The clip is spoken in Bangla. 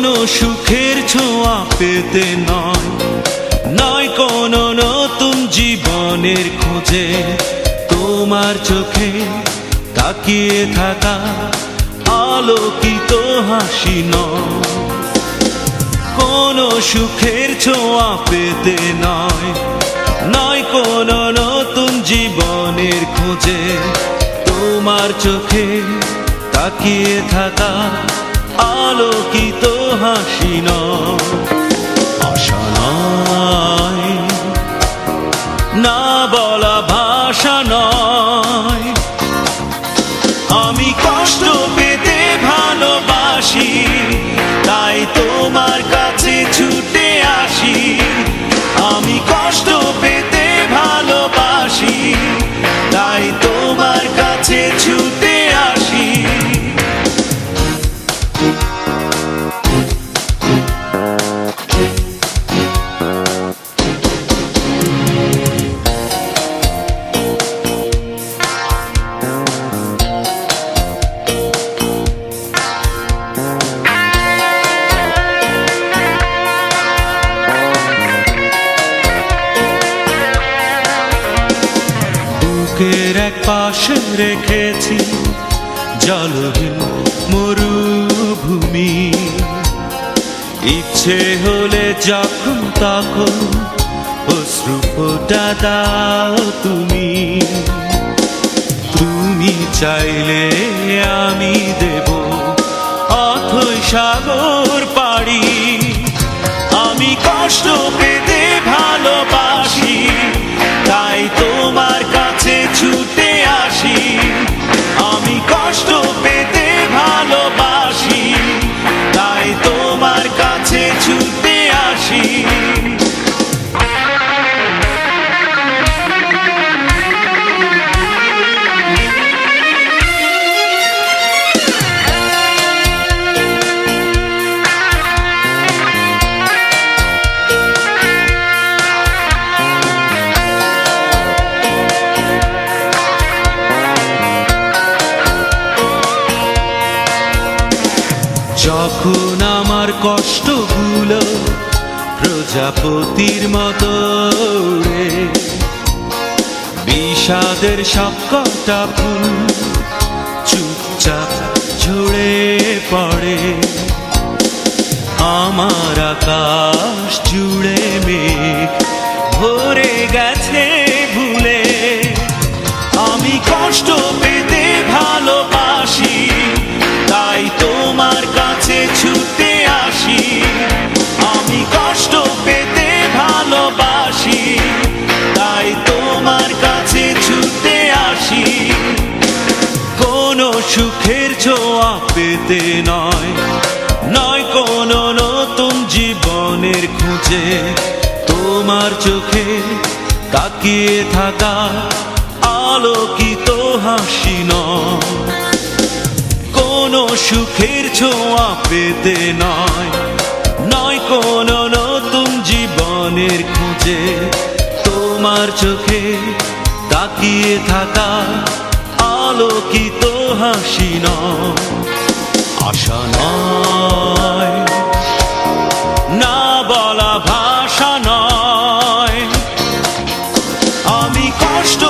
কোনো সুখের ছোঁয়া পেতে নয়, নয় কোনো নতুন জীবনের খোঁজে, তোমার চোখে তাকিয়ে থাকা আলোকিত হাসি নয়। কোনো সুখের ছোঁয়া পেতে নয়, নয় কোনো নতুন জীবনের খোঁজে, তোমার চোখে তাকিয়ে থাকা আলোকিত হাসি নয়। আশা নয়, না বলা ভাষা নয়, আমি কষ্ট পেতে ভালোবাসি, তাই তোমার কাছে ছুটে আসি। আমি কষ্ট পেতে ভালোবাসি, তাই তোমার কাছে ছুটে আসি। বুকের এক পাশে রেখেছি জলহীন মরুভূমি, ইচ্ছে হলে যখন তখন অশ্রু ফোঁটা দাও তুমি। তুমি চাইলে আমি দেব অথই সাগর পাড়ি। আমি কষ্ট পেতে ভালোবাসি, তাই তোমার কাছে ছুটে আসি। আমি কষ্ট পেতে ভালোবাসি, তাই তোমার কাছে ছুটে আসি। যখন আমার কষ্টগুলো প্রজাপতির মতো রে, বিষাদের সবকটা ফুল চুপচাপ ঝরে পড়ে, আমার আকাশ জুড়ে মেঘ ভরে গেছে ভুলে। আমি কষ্ট পেতে ভালোবাসি, তাই তোমার কাছে ছুটে আসি। আমি কষ্ট পেতে ভালোবাসি, তাই তোমার কাছে ছুটে আসি। কোনো সুখের ছোঁয়া পেতে নয়, নয় কোনো নতুন জীবনের খুঁজে, তোমার চোখে তাকিয়ে থাকা আলোকিত হাসি নয়। কোনো সুখের ছোঁয়া পেতে নয়, নয় কোনো নতুন জীবনের খুঁজে, তোমার চোখে তাকিয়ে থাকা আলোকিত হাসি নয়। আশা নয়, না বলা ভাষা নয়, আমি কষ্ট